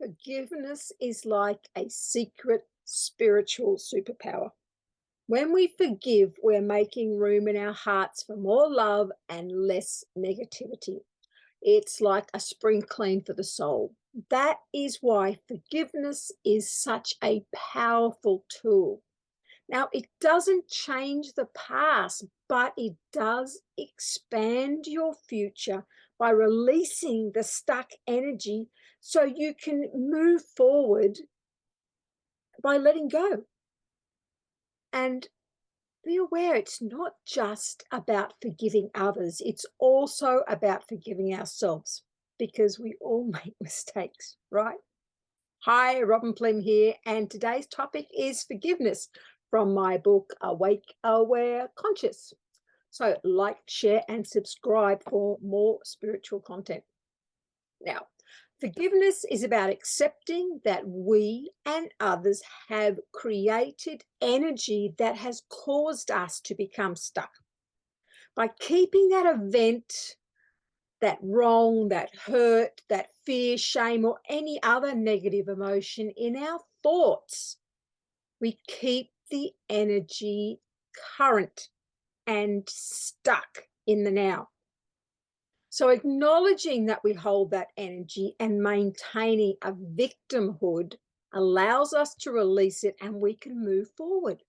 Forgiveness is like a secret spiritual superpower. When we forgive, we're making room in our hearts for more love and less negativity. It's like a spring clean for the soul. That is why forgiveness is such a powerful tool. Now, it doesn't change the past, but it does expand your future by releasing the stuck energy so you can move forward by letting go. And be aware it's not just about forgiving others, it's also about forgiving ourselves because we all make mistakes, right? Hi, Robin Plim here, and today's topic is forgiveness from my book, Awake, Aware, Conscious. So like, share, and subscribe for more spiritual content. Now, forgiveness is about accepting that we and others have created energy that has caused us to become stuck. By keeping that event, that wrong, that hurt, that fear, shame, or any other negative emotion in our thoughts, we keep the energy current and stuck in the now. So acknowledging that we hold that energy and maintaining a victimhood allows us to release it and we can move forward.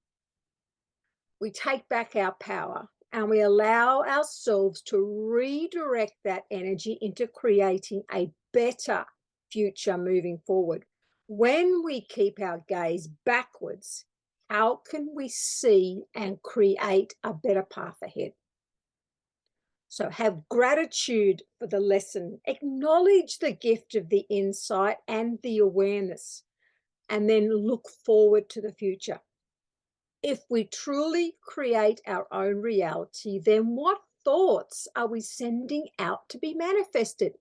We take back our power and we allow ourselves to redirect that energy into creating a better future moving forward. When we keep our gaze backwards, how can we see and create a better path ahead? So have gratitude for the lesson, acknowledge the gift of the insight and the awareness, and then look forward to the future. If we truly create our own reality, then what thoughts are we sending out to be manifested?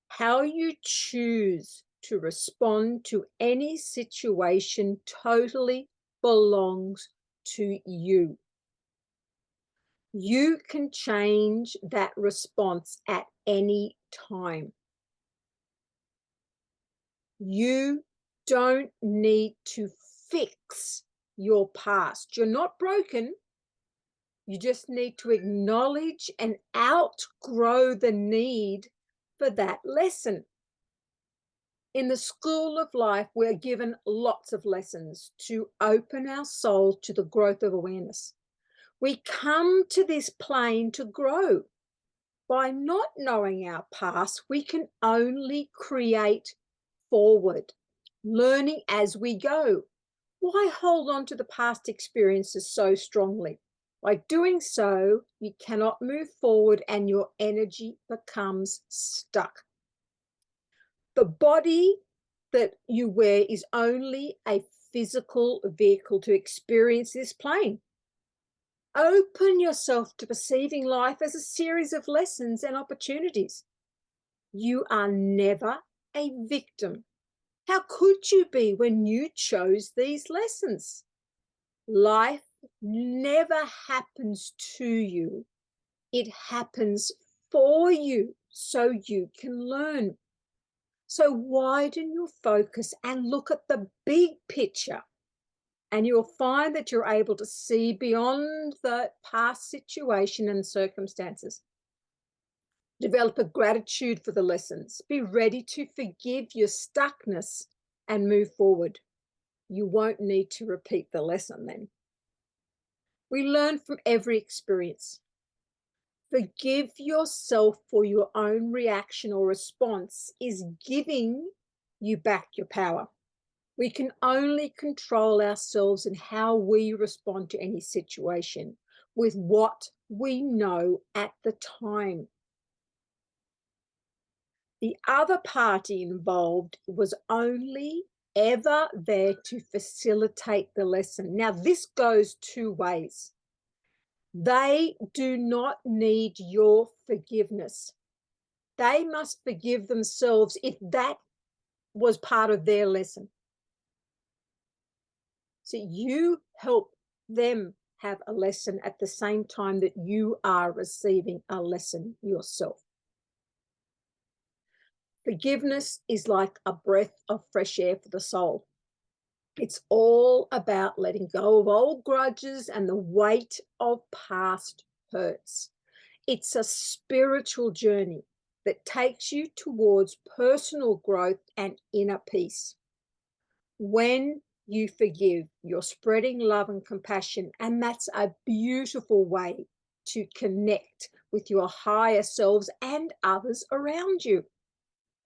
How you choose to respond to any situation totally belongs to you. You can change that response at any time. You don't need to fix your past. You're not broken. You just need to acknowledge and outgrow the need for that lesson. In the school of life, we're given lots of lessons to open our soul to the growth of awareness. We come to this plane to grow. By not knowing our past, we can only create forward, learning as we go. Why hold on to the past experiences so strongly? By doing so, you cannot move forward and your energy becomes stuck. The body that you wear is only a physical vehicle to experience this plane. Open yourself to perceiving life as a series of lessons and opportunities. You are never a victim. How could you be when you chose these lessons? Life never happens to you. It happens for you so you can learn. So widen your focus and look at the big picture, and you'll find that you're able to see beyond the past situation and circumstances. Develop a gratitude for the lessons. Be ready to forgive your stuckness and move forward. You won't need to repeat the lesson then. We learn from every experience. Forgive yourself for your own reaction or response is giving you back your power. We can only control ourselves and how we respond to any situation with what we know at the time. The other party involved was only ever there to facilitate the lesson. Now, this goes two ways. They do not need your forgiveness. They must forgive themselves if that was part of their lesson. So you help them have a lesson at the same time that you are receiving a lesson yourself. Forgiveness is like a breath of fresh air for the soul. It's all about letting go of old grudges and the weight of past hurts. It's a spiritual journey that takes you towards personal growth and inner peace. When you forgive, you're spreading love and compassion, and that's a beautiful way to connect with your higher selves and others around you.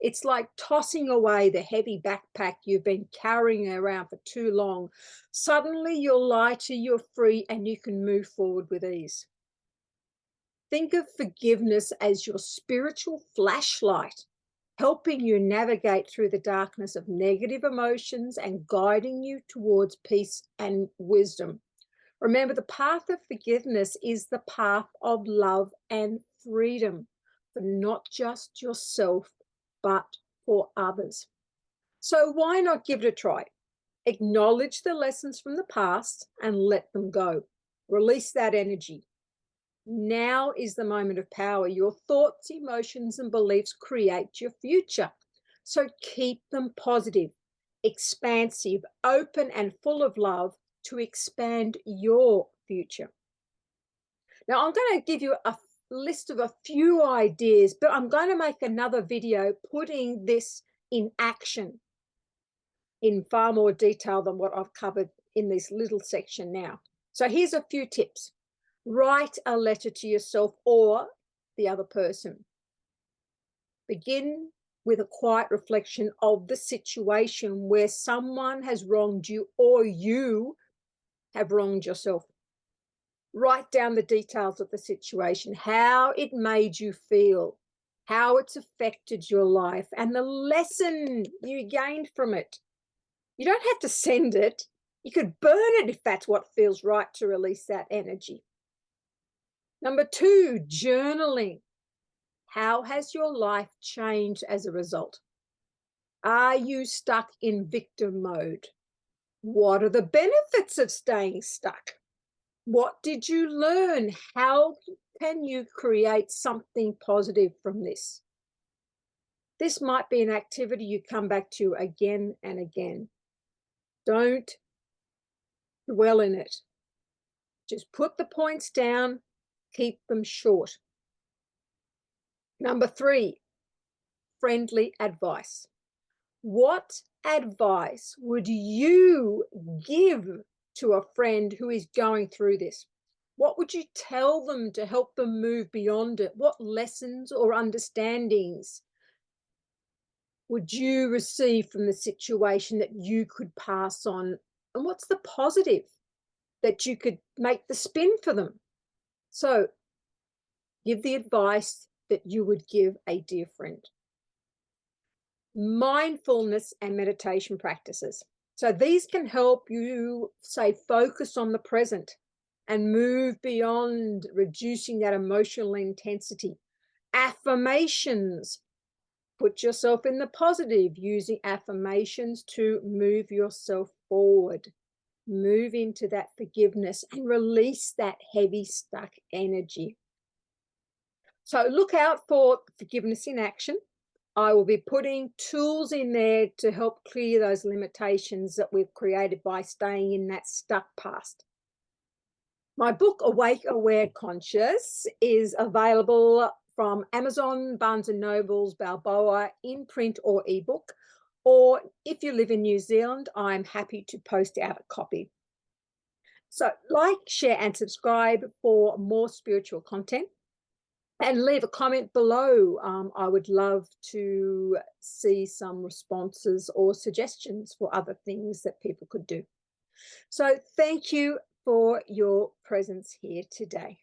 It's like tossing away the heavy backpack you've been carrying around for too long. Suddenly you're lighter, you're free, and you can move forward with ease. Think of forgiveness as your spiritual flashlight, helping you navigate through the darkness of negative emotions and guiding you towards peace and wisdom. Remember, the path of forgiveness is the path of love and freedom for not just yourself, but for others. So why not give it a try? Acknowledge the lessons from the past and let them go. Release that energy. Now is the moment of power. Your thoughts, emotions, and beliefs create your future. So keep them positive, expansive, open, and full of love to expand your future. Now, I'm going to give you a list of a few ideas, but I'm going to make another video putting this in action in far more detail than what I've covered in this little section now. So here's a few tips. Write a letter to yourself or the other person. Begin with a quiet reflection of the situation where someone has wronged you or you have wronged yourself. Write down the details of the situation, how it made you feel, how it's affected your life, and the lesson you gained from it. You don't have to send it. You could burn it if that's what feels right to release that energy. Number 2, journaling. How has your life changed as a result? Are you stuck in victim mode? What are the benefits of staying stuck? What did you learn? How can you create something positive from this? This might be an activity you come back to again and again. Don't dwell in it. Just put the points down, keep them short. Number 3, friendly advice. What advice would you give to a friend who is going through this? What would you tell them to help them move beyond it? What lessons or understandings would you receive from the situation that you could pass on? And what's the positive that you could make the spin for them? So give the advice that you would give a dear friend. Mindfulness and meditation practices. So these can help you, say, focus on the present and move beyond reducing that emotional intensity. Affirmations. Put yourself in the positive, using affirmations to move yourself forward. Move into that forgiveness and release that heavy, stuck energy. So look out for forgiveness in action. I will be putting tools in there to help clear those limitations that we've created by staying in that stuck past. My book, Awake, Aware, Conscious, is available from Amazon, Barnes & Noble's, Balboa, in print or ebook. Or if you live in New Zealand, I'm happy to post out a copy. So like, share, and subscribe for more spiritual content. And leave a comment below. I would love to see some responses or suggestions for other things that people could do. So thank you for your presence here today.